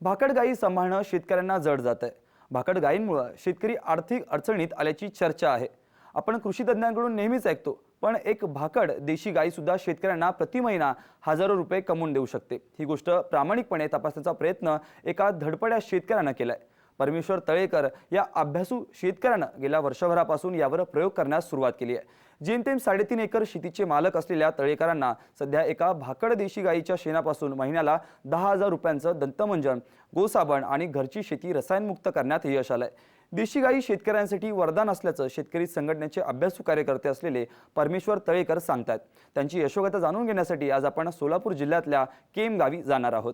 भाकड गायी सांभाळणं शेतकऱ्यांना जड जात आहे। भाकड गायींमुळे शेतकरी आर्थिक अडचणीत आल्याची चर्चा आहे। आपण कृषी तज्ञांकडून नेहमीच ऐकतो, पण एक भाकड देशी गाय सुद्धा शेतकऱ्यांना प्रति महिना हजारो रुपये कमवून देऊ शकते। ही गोष्ट प्रामाणिकपणे तपासण्याचा प्रयत्न एका धडपड्या शेतकऱ्यानं केलाय। परमेश्वर तळेकर या अभ्यासू शेतकऱ्यानं गेल्या वर्षभरापासून यावर प्रयोग करण्यास सुरुवात केली आहे। जेमतेम 3.5 एकर शेतीचे मालक असलेल्या तळेकरांना सध्या एका भाकड देशी गायीच्या शेणापासून महिन्याला 10,000 रुपयांचं दंतमंजन, गोसाबण आणि घरची शेती रसायनमुक्त करण्यात यश आलंय। देशी गायी शेतकऱ्यांसाठी वरदान असल्याचं शेतकरी संघटनेचे अभ्यासू कार्यकर्ते असलेले परमेश्वर तळेकर सांगतात। त्यांची यशोगाथा जाणून घेण्यासाठी आज आपण सोलापूर जिल्ह्यातल्या केम गावी जाणार आहोत।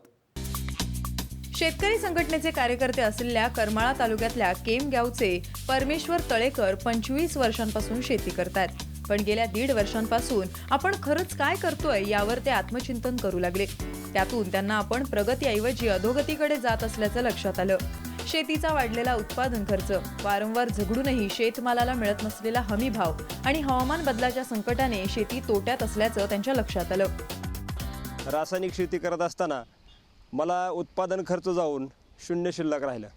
शेतकरी संघटनेचे कार्यकर्ते असलेल्या करमाळा तालुक्यातल्या केम गावचे परमेश्वर तळेकर 25 वर्षांपासून शेती करतात। पण गेल्या 1.5 वर्षांपासून आपण खरंच काय करतोय यावर ते आत्मचिंतन करू लागले। त्यातून त्यांना आपण प्रगतीऐवजी अधोगतीकडे जात असल्याचं लक्षात आलं। शेतीचा वाढलेला उत्पादन खर्च, वारंवार झगडूनही शेतमालाला मिळत नसलेला हमी भाव आणि हवामान बदलाच्या संकटाने शेती तोट्यात असल्याचं त्यांच्या लक्षात आलं। रासायनिक शेती करत असताना मला उत्पादन खर्च जाऊन 0 शिल्लक राहिलं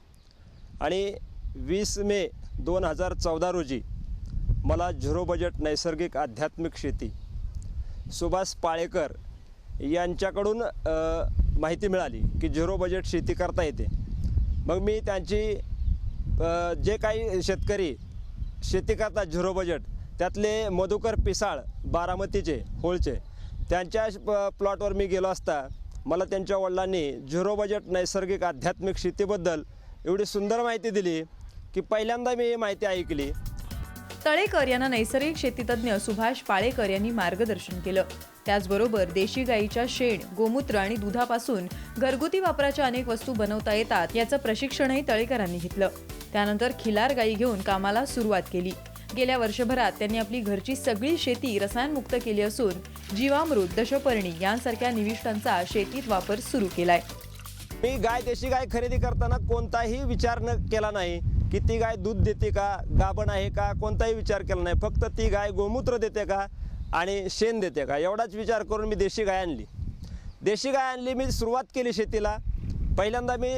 आणि 20 मे 2014 रोजी मला झिरो बजेट नैसर्गिक आध्यात्मिक शेती सुभाष पाळेकर यांच्याकडून माहिती मिळाली की झिरो बजेट शेती करता येते। मग मी त्यांची जे काही शेतकरी शेती करतात झिरो बजेट, त्यातले मधुकर पिसाळ बारामतीचे होळचे, त्यांच्या प्लॉटवर मी गेलो असता मला त्यांच्या वडिलांनी झिरो बजेट नैसर्गिक आध्यात्मिक शेतीबद्दल एवढी सुंदर माहिती दिली की पहिल्यांदा मी ही माहिती ऐकली। तळेकर यांना नैसर्गिक शेतीतज्ञ सुभाष पाळेकर यांनी मार्गदर्शन केलं। त्याचबरोबर देशी गायीच्या शेण, गोमूत्र आणि दुधापासून घरगुती वापराच्या अनेक वस्तू बनवता येतात याचं प्रशिक्षणही तळेकरांनी घेतलं। त्यानंतर खिलार गायी घेऊन कामाला सुरुवात केली। गेल्या वर्षभरात त्यांनी आपली घरची सगळी शेती रसायनमुक्त केली असून जीवामृत, दशपर्णी यांसारख्या निविष्ठांचा शेतीत वापर सुरू केलाय। मी देशी गाय खरेदी करताना कोणताही विचार केला नाही की ती गाय दूध देते का, गाभण आहे का, कोणताही विचार केला नाही। फक्त ती गाय गोमूत्र देते का आणि शेण देते का एवढाच विचार करून मी देशी गाय आणली। मी सुरुवात केली शेतीला। पहिल्यांदा मी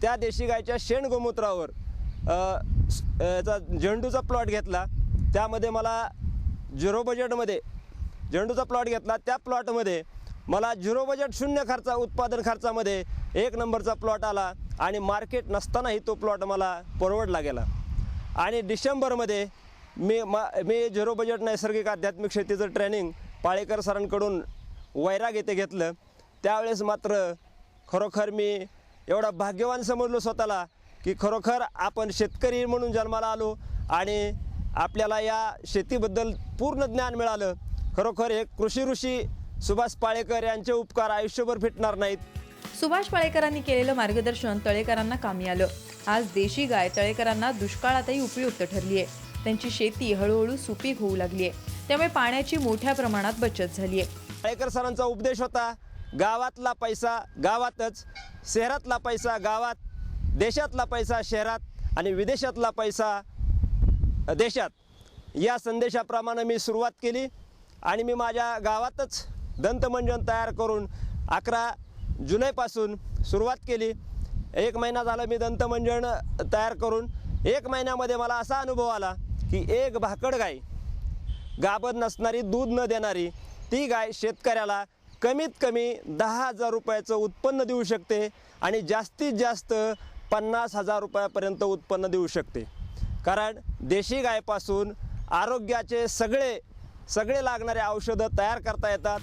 त्या देशी गायच्या शेण गोमूत्रावर झेंडूचा प्लॉट घेतला। त्यामध्ये मला झिरो बजेटमध्ये झेंडूचा प्लॉट घेतला। त्या प्लॉटमध्ये मला झिरो बजेट 0 खर्च उत्पादन खर्चामध्ये 1 नंबरचा प्लॉट आला आणि मार्केट नसतानाही तो प्लॉट मला परवडला गेला। आणि डिसेंबरमध्ये मी झिरो बजेट नैसर्गिक आध्यात्मिक शेतीचं ट्रेनिंग पाळेकर सरांकडून वैराग येथे घेतलं। त्यावेळेस मात्र खरोखर मी एवढा भाग्यवान समजलो स्वतःला की खरोखर आपण शेतकरी म्हणून जन्माला आलो आणि आपल्याला या शेतीबद्दल पूर्ण ज्ञान मिळालं। खरोखर हे कृषी ऋषी सुभाष पाळेकर यांचे उपकार आयुष्यभर फिटणार नाहीत। सुभाष पाळेकरांनी केलेलं मार्गदर्शन तळेकरांना कामी आलं। आज देशी गाय तळेकरांना दुष्काळातही उपयुक्त ठरली आहे। त्यांची शेती हळूहळू सुपीक होऊ लागली आहे, त्यामुळे पाण्याची मोठ्या प्रमाणात बचत झाली आहे। पाळेकर सरांचा उपदेश होता, गावातला पैसा गावातच, शहरातला पैसा गावात, देशातला पैसा शहरात आणि विदेशातला पैसा देशात। या संदेशाप्रमाणे मी सुरुवात केली आणि मी माझ्या गावातच दंतमंजन तयार करून 11 जुलैपासून सुरुवात केली। 1 महिना झाला मी दंतमंजन तयार करून। 1 महिन्यामध्ये मला असा अनुभव आला की एक भाकड गाय, गाभण नसणारी, दूध न देणारी, ती गाय शेतकऱ्याला कमीत कमी 10,000 रुपयाचं उत्पन्न देऊ शकते आणि जास्तीत जास्त 50,000 रुपयापर्यंत उत्पन्न देऊ शकते। कारण देशी गायपासून आरोग्याचे सगळे लागणारे औषधं तयार करता येतात।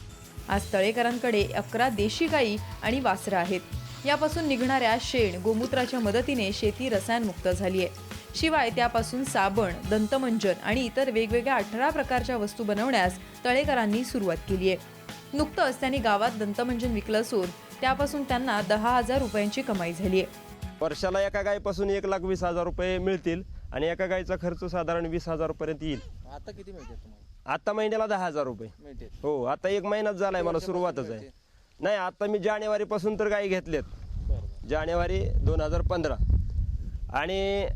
आज तळेकरांकडे 11 देशी गायी आणि वासरं आहेत। यापासून निघणाऱ्या शेण, गोमूत्राच्या मदतीने शेती रसायनमुक्त झाली आहे। शिवाय त्यापासून साबण, दंतमंजन आणि इतर वेगवेगळ्या 18 प्रकारच्या वस्तू बनवण्यास तळेकरांनी सुरुवात केली आहे। नुकतंच त्यांनी गावात दंतमंजन विकलं असून त्यापासून त्यांना 10,000 रुपयांची कमाई झाली आहे। वर्षाला एका गायपासून 1,20,000 रुपये मिळतील आणि एका गायचा खर्च साधारण 20,000 पर्यंत येईल। आता किती मिळते तुम्हाला? आता महिन्याला 10,000 रुपये मिळते। हो, आता 1 महिनाच झालाय, मला सुरुवातच आहे। नाही, आता मी जानेवारीपासून तर गायी घेतलेत, जानेवारी 2015 आणि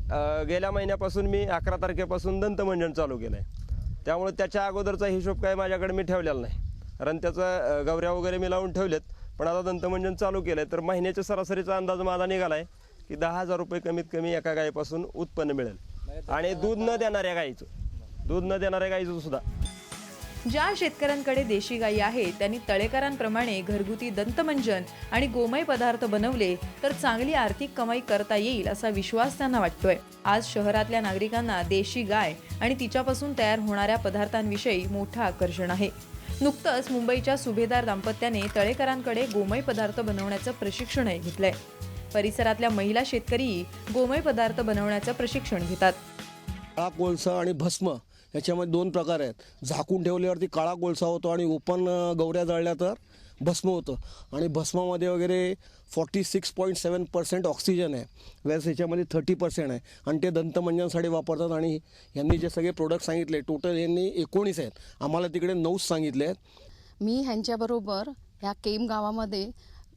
गेल्या महिन्यापासून मी 11 तारखेपासून दंतमंजन चालू केलं आहे। त्यामुळे त्याच्या अगोदरचा हिशोब काय माझ्याकडे मी ठेवलेला नाही, कारण त्याचं गवऱ्या वगैरे मी लावून ठेवलेत। पण आता दंतमंजन चालू केलं आहे तर महिन्याच्या सरासरीचा अंदाज माझा निघाला आहे की 10,000 रुपये कमीत कमी एका गायीपासून उत्पन्न मिळेल. आणि दूध न देणाऱ्या गायीचं सुद्धा. ज्या शेतकऱ्यांकडे देशी गायी आहेत त्यांनी तळेकरांप्रमाणे घरगुती दंतमंजन आणि गोमय पदार्थ बनवले तर चांगली आर्थिक कमाई करता येईल असा विश्वास त्यांना वाटतोय. आज शहरातल्या नागरिकांना देशी गाय आणि तिच्यापासून तयार होणाऱ्या पदार्थांविषयी मोठं आकर्षण आहे. नुकतंच मुंबईच्या सुभेदार दाम्पत्याने तळेकरांकडे गोमय पदार्थ बनवण्याचं प्रशिक्षणही घेतलंय. परिसरातल्या महिला शेतकरीही गोमय पदार्थ बनवण्याचं प्रशिक्षण घेतात. काळा कोळसा आणि भस्म याच्यामध्ये 2 प्रकार आहेत. झाकून ठेवल्यावरती काळा कोळसा होतो आणि ओपन गवऱ्या जळल्या तर भस्म होतं. आणि भस्मामध्ये वगैरे 46.7% ऑक्सिजन आहे, वेळेस याच्यामध्ये 30% आहे. आणि ते दंतमंजनसाठी वापरतात. आणि यांनी जे सगळे प्रोडक्ट सांगितले टोटल यांनी 19 आहेत, आम्हाला तिकडे 9 सांगितले आहेत. मी ह्यांच्याबरोबर ह्या केम गावामध्ये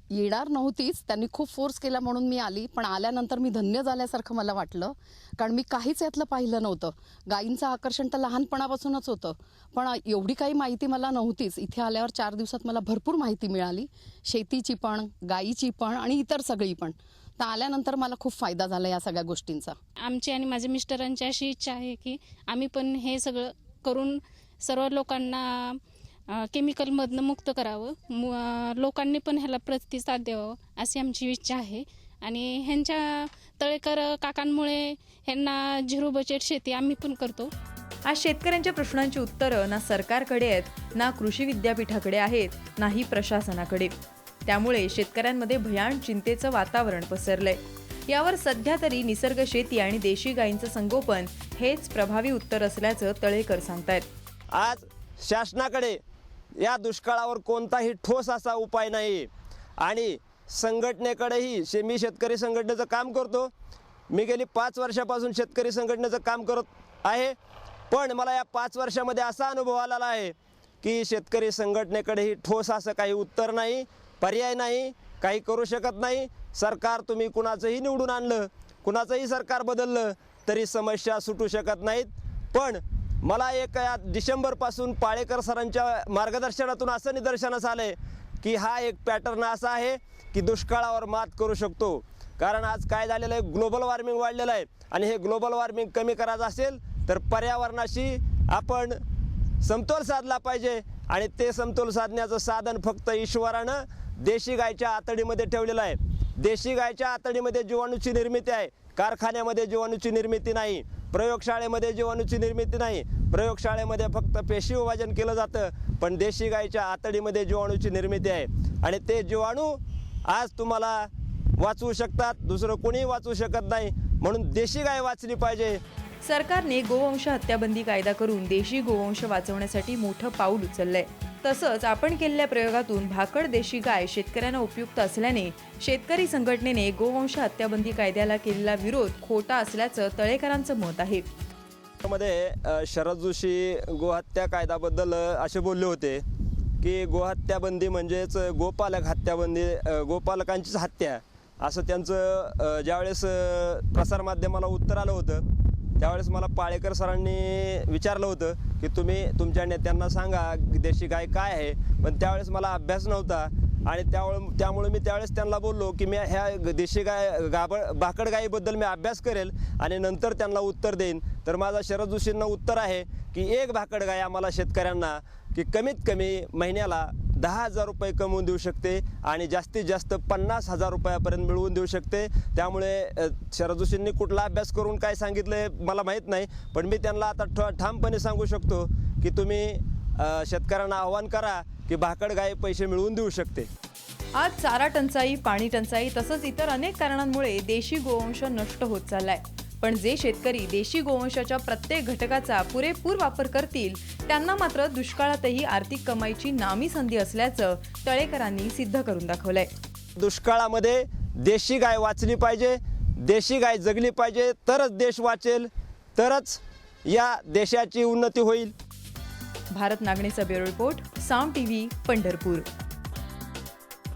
येणार नव्हतीच, त्यांनी खूप फोर्स केला म्हणून मी आली. पण आल्यानंतर मी धन्य झाल्यासारखं मला वाटलं, कारण मी काहीच यातलं पाहिलं नव्हतं. गायींचं आकर्षण तर लहानपणापासूनच होतं, पण एवढी काही माहिती मला नव्हतीच. इथे आल्यावर 4 दिवसात मला भरपूर माहिती मिळाली, शेतीची पण, गायीची पण आणि इतर सगळी पण. तर आल्यानंतर मला खूप फायदा झाला या सगळ्या गोष्टींचा. आमची आणि माझ्या मिस्टरांची अशी इच्छा आहे की आम्ही पण हे सगळं करून सर्व लोकांना केमिकलमधनं मुक्त करावं, लोकांनी पण ह्याला प्रतिसाद द्यावं अशी आमची इच्छा आहे. आणि ह्यांच्या तळेकर काकांमुळे ह्यांना झिरो बजेट शेती आम्ही पण करतो. आज शेतकऱ्यांच्या प्रश्नांची उत्तरं ना सरकारकडे आहेत, ना कृषी विद्यापीठाकडे आहेत, नाही प्रशासनाकडे. त्यामुळे शेतकऱ्यांमध्ये भयान चिंतेचं वातावरण पसरलंय. यावर सध्या तरी निसर्ग शेती आणि देशी गायींचं संगोपन हेच प्रभावी उत्तर असल्याचं तळेकर सांगतायत. आज शासनाकडे या दुष्काळावर कोणताही ठोस असा उपाय नाही. आणि संघटनेकडेही मी शेतकरी संघटनेचं काम करतो. मी गेली 5 वर्षापासून शेतकरी संघटनेचं काम करत आहे. पण मला या 5 वर्षामध्ये असा अनुभव आलेला आहे की शेतकरी संघटनेकडेही ठोस असं काही उत्तर नाही, पर्याय नाही, काही करू शकत नाही. सरकार तुम्ही कुणाचंही निवडून आणलं, कुणाचंही सरकार बदललं तरी समस्या सुटू शकत नाहीत. पण मला एक या डिसेंबरपासून पाळेकर सरांच्या मार्गदर्शनातून असं निदर्शनास आलं की हा एक पॅटर्न असा आहे की दुष्काळावर मात करू शकतो. कारण आज काय झालेलं आहे, ग्लोबल वॉर्मिंग वाढलेलं आहे. आणि हे ग्लोबल वॉर्मिंग कमी करायचं असेल तर पर्यावरणाशी आपण समतोल साधला पाहिजे. आणि ते समतोल साधण्याचं साधन फक्त ईश्वरानं देशी गायच्या आतडीमध्ये ठेवलेलं आहे. देशी गायच्या आतडीमध्ये जीवाणूची निर्मिती आहे, कारखान्यामध्ये जीवाणूची निर्मिती नाही, प्रयोगशाळेमध्ये जीवाणूची निर्मिती नाही. प्रयोगशाळेमध्ये फक्त पेशी विभाजन केलं जातं, पण देशी गायच्या आतडीमध्ये जीवाणूची निर्मिती आहे. आणि ते जीवाणू आज तुम्हाला वाचवू शकतात, दुसरं कोणीही वाचवू शकत नाही. म्हणून देशी गाय वाचली पाहिजे. सरकारने गोवंश हत्याबंदी कायदा करून देशी गोवंश वाचवण्यासाठी मोठं पाऊल उचललंय. तसंच आपण केलेल्या प्रयोगातून भाकड देशी गाय शेतकऱ्यांना उपयुक्त असल्याने शेतकरी संघटनेने गोवंश हत्याबंदी कायद्याला केलेला विरोध खोटा असल्याचं तळेकरांचं मत आहे. मध्ये शरद जोशी गोहत्या कायद्याबद्दल असे बोलले होते की गोहत्याबंदी म्हणजेच गोपालक हत्याबंदी, गोपालकांचीच हत्या, असं त्यांचं ज्यावेळेस प्रसारमाध्यमाला उत्तर आलं होतं त्यावेळेस मला पाळेकर सरांनी विचारलं होतं की तुम्ही तुमच्या नेत्यांना सांगा की देशी गाय काय आहे. पण त्यावेळेस मला अभ्यास नव्हता आणि त्यामुळे मी त्यावेळेस त्यांना बोललो की मी ह्या देशी भाकड गायीबद्दल मी अभ्यास करेल आणि नंतर त्यांना उत्तर देईन. तर माझा शरद जोशींना उत्तर आहे की एक भाकड गाय आम्हाला शेतकऱ्यांना की कमीत कमी महिन्याला 10,000 रुपये कमवून देऊ शकते आणि जास्तीत जास्त 50,000 रुपयापर्यंत मिळवून देऊ शकते. त्यामुळे शरद जोशींनी कुठला अभ्यास करून काय सांगितलं मला माहीत नाही, पण मी त्यांना आता ठामपणे सांगू शकतो की तुम्ही शेतकऱ्यांना आव्हान करा की भाकड गाय पैसे मिळवून देऊ शकते. आज चारा टंचाई, पाणी टंचाई तसंच इतर अनेक कारणांमुळे देशी गोवंश नष्ट होत चाललाय. पण जे शेतकरी देशी गोवंशाच्या प्रत्येक घटकाचा पुरेपूर वापर करतील त्यांना मात्र दुष्काळातही आर्थिक कमाईची नामी संधी असल्याचं तळेकरांनी सिद्ध करून दाखवलंय. दुष्काळामध्ये देशी गाय वाचली पाहिजे, देशी गाय जगली पाहिजे, तरच देश वाचेल, तरच या देशाची उन्नती होईल. भारत नागणेचा ब्युरो रिपोर्ट, साम टीव्ही, पंढरपूर.